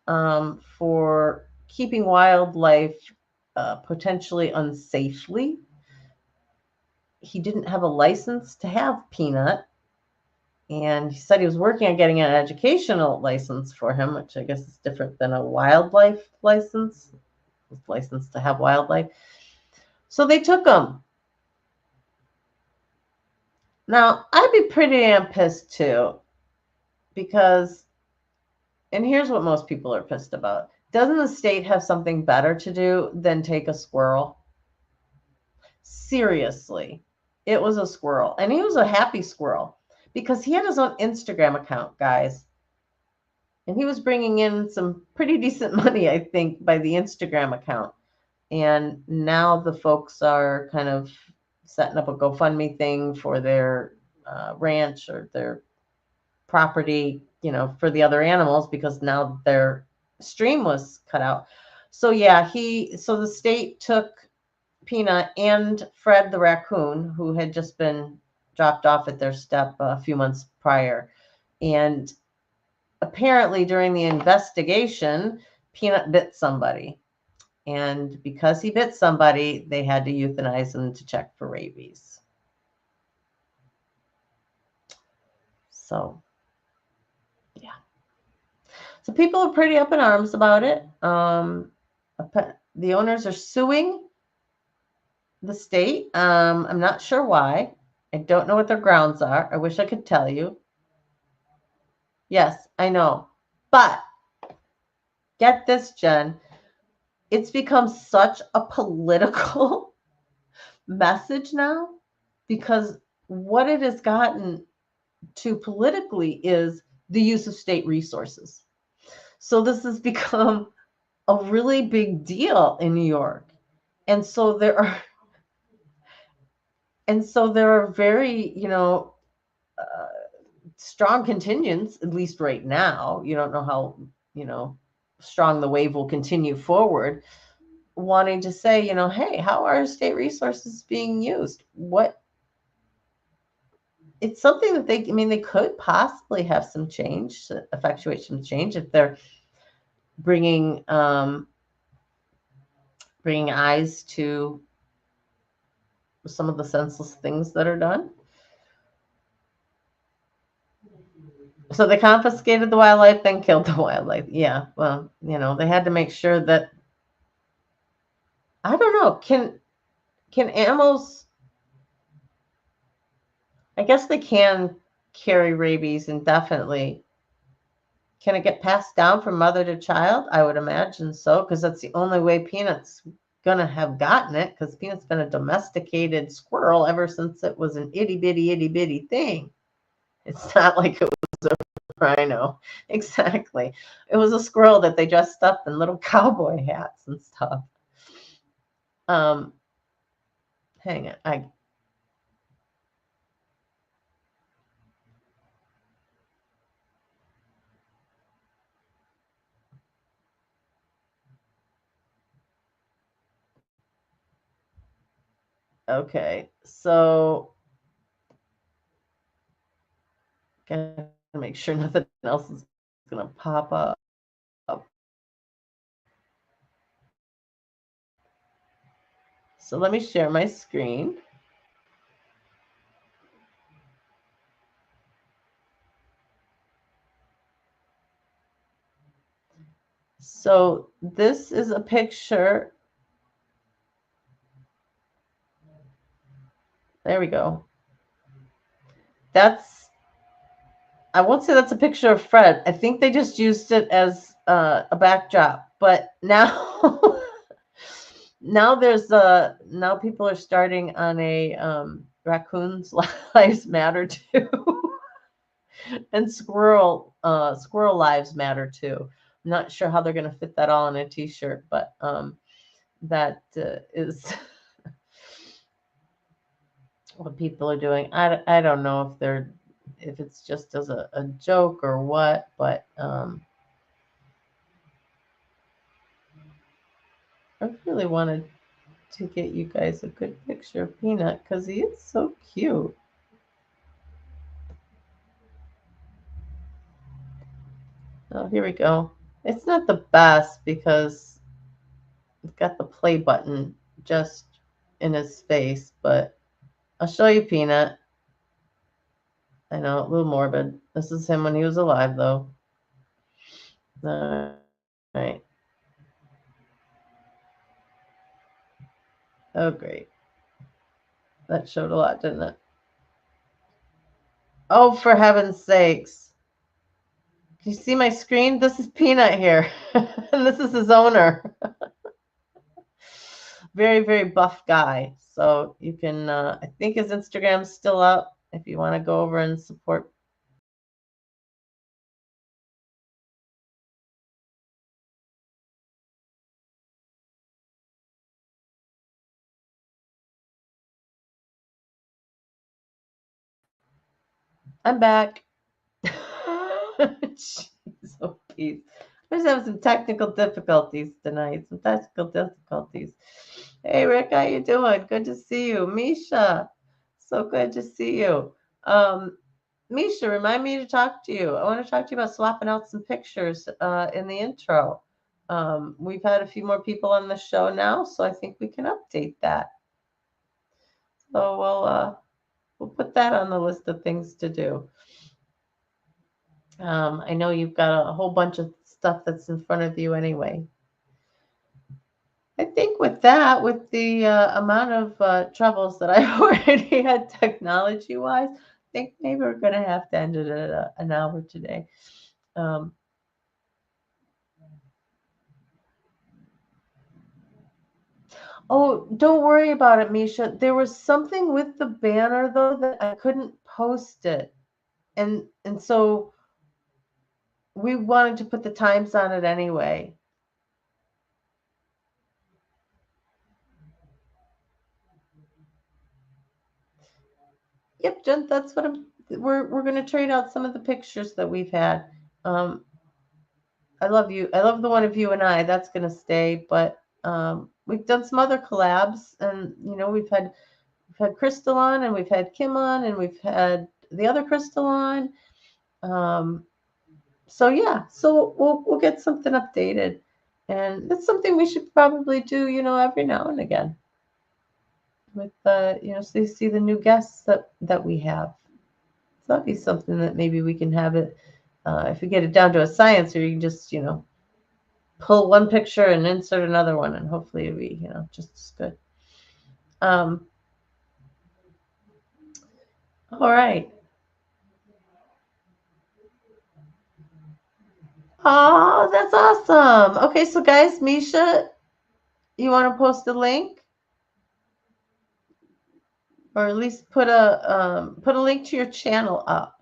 for keeping wildlife potentially unsafely. He didn't have a license to have Peanut, and he said he was working on getting an educational license for him, which I guess is different than a wildlife license, license to have wildlife. So they took him. Now, I'd be pretty damn pissed too, because, and here's what most people are pissed about. Doesn't the state have something better to do than take a squirrel? Seriously, it was a squirrel. And he was a happy squirrel because he had his own Instagram account, guys. And he was bringing in some pretty decent money, I think, by the Instagram account. And now the folks are kind of setting up a GoFundMe thing for their ranch or their property, for the other animals, because now their stream was cut out. So yeah, so the state took Peanut and Fred the raccoon, who had just been dropped off at their step a few months prior. And apparently during the investigation, Peanut bit somebody. And because he bit somebody, they had to euthanize him to check for rabies. So, yeah. So people are pretty up in arms about it. The owners are suing the state. I'm not sure why. I don't know what their grounds are. I wish I could tell you. Yes, I know. But get this, Jen. It's become such a political message now because what it has gotten to politically is the use of state resources. So this has become a really big deal in New York. And so there are very, strong contingents, at least right now. You don't know how, you know, strong the wave will continue forward, wanting to say, hey, how are state resources being used? What It's something that they could possibly have some change, effectuate some change if they're bringing bringing eyes to some of the senseless things that are done. So they confiscated the wildlife, then killed the wildlife. Yeah, well, they had to make sure that, I don't know, can animals, I guess they can carry rabies indefinitely. Can it get passed down from mother to child? I would imagine so, because that's the only way Peanut's gonna have gotten it, because Peanut's been a domesticated squirrel ever since it was an itty bitty thing. It's not like it was a rhino. Exactly. It was a squirrel that they dressed up in little cowboy hats and stuff. Um, hang on. Okay, so gotta make sure nothing else is gonna pop up. So let me share my screen. So this is a picture. There we go. I won't say that's a picture of Fred. I think they just used it as a backdrop. But now, now people are starting on a raccoons lives matter too, and squirrel lives matter too. I'm not sure how they're going to fit that all in a T-shirt, but that is what people are doing. I don't know if it's just as a joke or what, but I really wanted to get you guys a good picture of Peanut because he is so cute. Oh, here we go. It's not the best because it's got the play button just in his face, but I'll show you Peanut. I know, a little morbid. This is him when he was alive, though. All right. Oh, great. That showed a lot, didn't it? Oh, for heaven's sakes. Can you see my screen? This is Peanut here, and this is his owner. Very, very buff guy. So you can, I think his Instagram's still up if you want to go over and support. I'm back. Jeez, oh, peace. We're just having some technical difficulties tonight. Some technical difficulties. Hey, Rick, how you doing? Good to see you. Misha, so good to see you. Um, Misha, remind me to talk to you. I want to talk to you about swapping out some pictures in the intro. We've had a few more people on the show now, so I think we can update that. So we'll put that on the list of things to do. I know you've got a whole bunch of stuff that's in front of you anyway. I think with that, with the amount of troubles that I already had technology-wise, I think maybe we're going to have to end it at an hour today. Oh, don't worry about it, Misha. There was something with the banner though that I couldn't post it. And so we wanted to put the times on it anyway. Yep, Jen, that's what we're gonna trade out some of the pictures that we've had. Um, I love you. I love the one of you and I. That's gonna stay, but we've done some other collabs, and we've had Crystal on, and we've had Kim on, and we've had the other Crystal on. So yeah, so we'll get something updated, and that's something we should probably do, every now and again. With so you see the new guests that we have. So that'd be something that maybe we can have it. If we get it down to a science, or you can just pull one picture and insert another one, and hopefully it'll be just as good. All right. Oh, that's awesome. Okay, so guys, Misha, you want to post a link, or at least put a link to your channel up.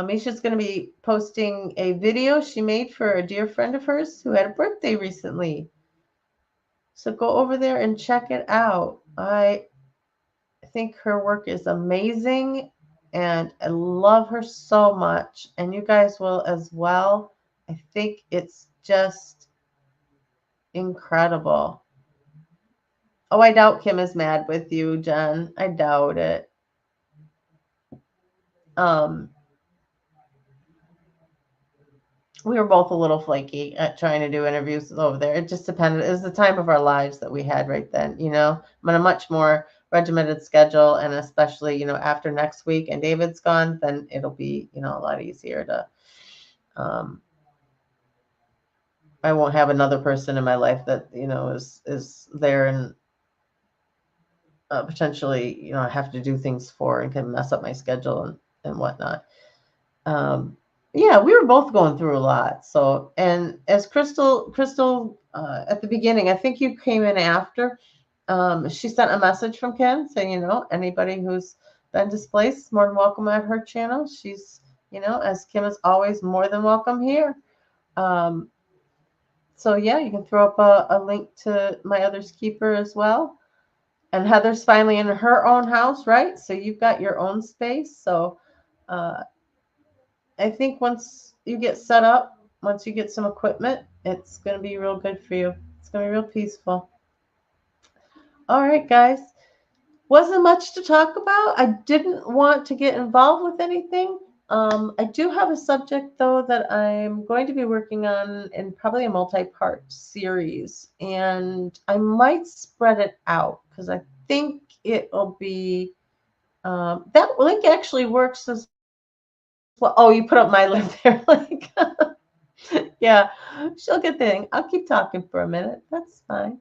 Misha's going to be posting a video she made for a dear friend of hers who had a birthday recently. So go over there and check it out. I think her work is amazing, and I love her so much, and you guys will as well. I think it's just incredible. Oh, I doubt Kim is mad with you, Jen. I doubt it. We were both a little flaky at trying to do interviews over there. It just depended. It was the time of our lives that we had right then. I'm on a much more regimented schedule, and especially after next week and David's gone, then it'll be a lot easier to. I won't have another person in my life that is there and potentially I have to do things for and can mess up my schedule and whatnot. Yeah, we were both going through a lot. So, and as Crystal, at the beginning, I think you came in after. She sent a message from Ken saying, anybody who's been displaced is more than welcome at her channel. She's, as Kim is always more than welcome here. So yeah, you can throw up a link to my other's keeper as well. And Heather's finally in her own house, right? So you've got your own space. So I think once you get set up, once you get some equipment, it's going to be real good for you. It's going to be real peaceful. All right, guys. Wasn't much to talk about. I didn't want to get involved with anything. I do have a subject, though, that I'm going to be working on in probably a multi-part series. And I might spread it out because I think it'll be that link actually works as well. Oh, you put up my link there. Like, yeah, she'll get the thing. I'll keep talking for a minute. That's fine.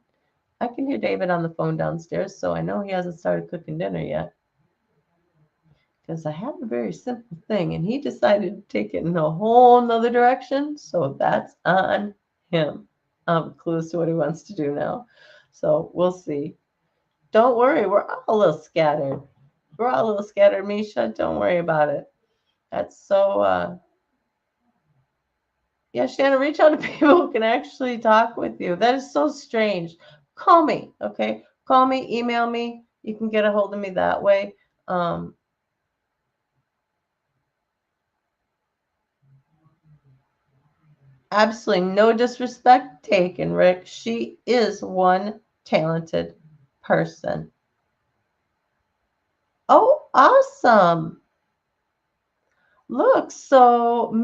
I can hear David on the phone downstairs, so I know he hasn't started cooking dinner yet. Because I have a very simple thing, and he decided to take it in a whole nother direction, so that's on him. Clues to what he wants to do now. So we'll see. Don't worry, we're all a little scattered. We're all a little scattered, Misha. Don't worry about it. That's so yeah, Shannon, reach out to people who can actually talk with you. That is so strange. Call me, okay? Call me, email me. You can get a hold of me that way. Absolutely no disrespect taken, Rick. She is one talented person. Oh, awesome. Look, so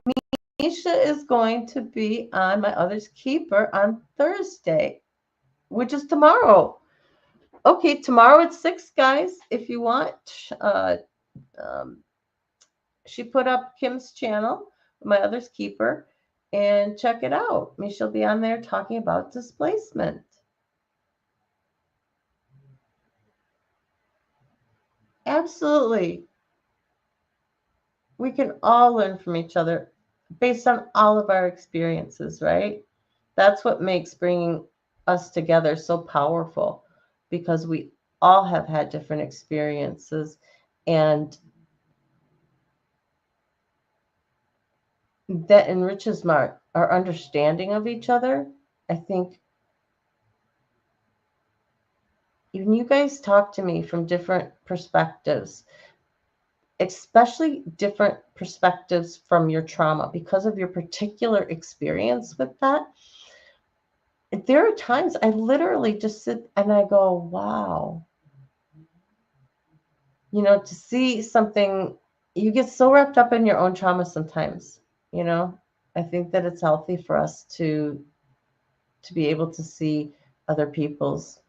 Misha is going to be on My Other's Keeper on Thursday, which is tomorrow. Okay, tomorrow at 6, guys, if you want. Um, she put up Kim's channel, My Other's Keeper, and check it out. Misha will be on there talking about displacement. Absolutely. We can all learn from each other based on all of our experiences, right? That's what makes bringing us together so powerful because we all have had different experiences and that enriches our understanding of each other. I think even you guys talk to me from different perspectives, especially different perspectives from your trauma because of your particular experience with that. There are times I literally just sit and I go, wow. To see something, you get so wrapped up in your own trauma sometimes, you know. I think that it's healthy for us to be able to see other people's.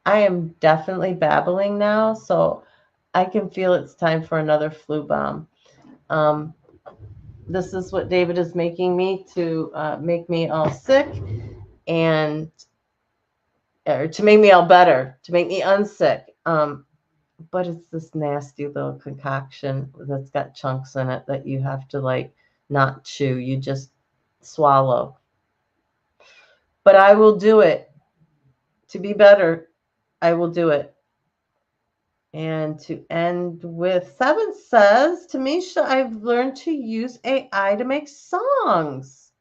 I am definitely babbling now, so I can feel it's time for another flu bomb. Um, this is what David is making me to make me all sick and or to make me all better, to make me unsick. But it's this nasty little concoction that's got chunks in it that you have to like not chew. You just swallow. But I will do it. To be better, I will do it. And to end with 7 says, Tamisha, I've learned to use AI to make songs.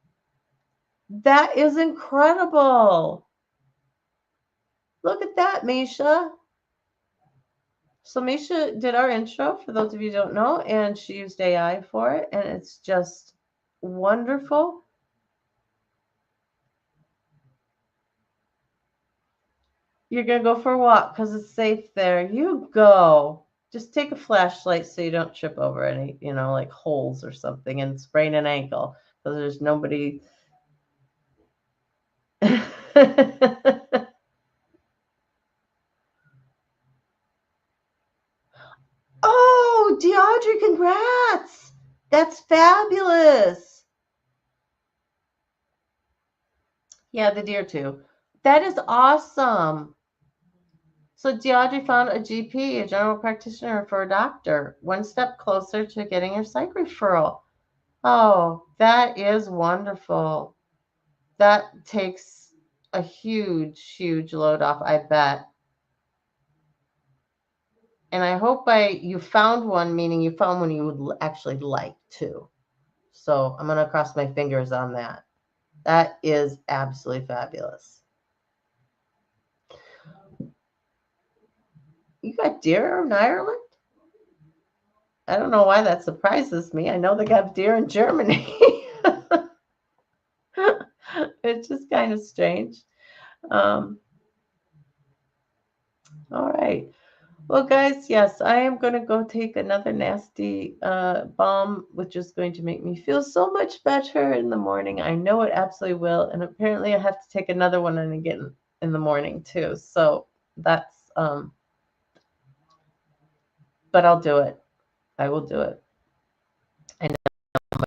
That is incredible. Look at that, Misha. So Misha did our intro, for those of you who don't know, and she used AI for it, and it's just wonderful. You're going to go for a walk because it's safe there. You go. Just take a flashlight so you don't trip over any, like holes or something and sprain an ankle because there's nobody. Oh, DeAudrey, congrats. That's fabulous. Yeah, the deer too. That is awesome. So DeAudrey found a GP, a general practitioner, for a doctor, one step closer to getting her psych referral. Oh, that is wonderful. That takes a huge, huge load off, I bet. And I hope you found one, meaning you found one you would actually like to. So I'm going to cross my fingers on that. That is absolutely fabulous. You got deer in Ireland? I don't know why that surprises me. I know they got deer in Germany. It's just kind of strange. All right. Well, guys, yes, I am going to go take another nasty balm, which is going to make me feel so much better in the morning. I know it absolutely will. And apparently I have to take another one again in the morning too. So that's, but I'll do it. I will do it. I know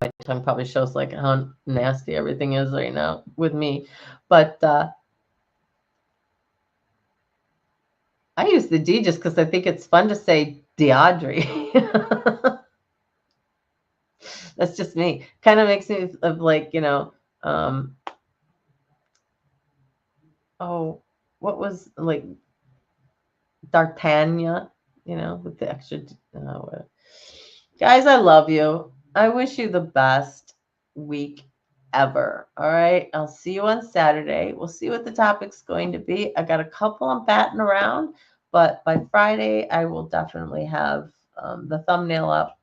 my tongue probably shows like how nasty everything is right now with me. But I use the D just because I think it's fun to say DeAudrey. That's just me. Kind of makes me of like, oh, what was like D'Artagnan, with the extra. Guys, I love you. I wish you the best week ever. All right. I'll see you on Saturday. We'll see what the topic's going to be. I got a couple I'm batting around, but by Friday, I will definitely have the thumbnail up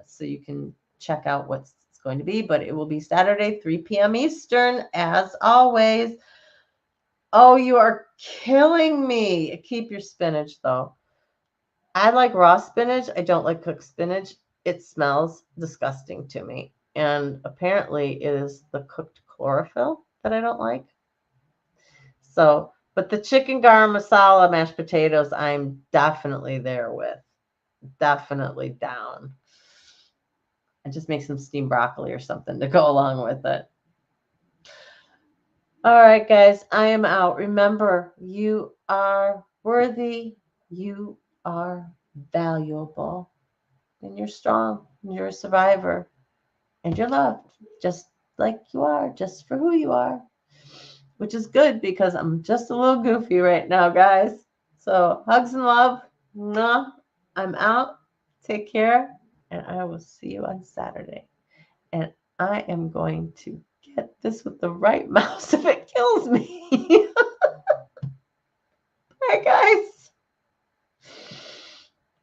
so you can check out what's going to be. But it will be Saturday, 3 p.m. Eastern, as always. Oh, you are killing me. Keep your spinach, though. I like raw spinach. I don't like cooked spinach. It smells disgusting to me. And apparently it is the cooked chlorophyll that I don't like. So, but the chicken garam masala mashed potatoes, I'm definitely there with. Definitely down. And just make some steamed broccoli or something to go along with it. All right, guys, I am out. Remember, you are worthy, you are valuable, and you're strong, and you're a survivor, and you're loved just like you are, just for who you are, which is good because I'm just a little goofy right now, guys. So, hugs and love. Mwah. I'm out. Take care, and I will see you on Saturday. And I am going to get this with the right mouse if it kills me.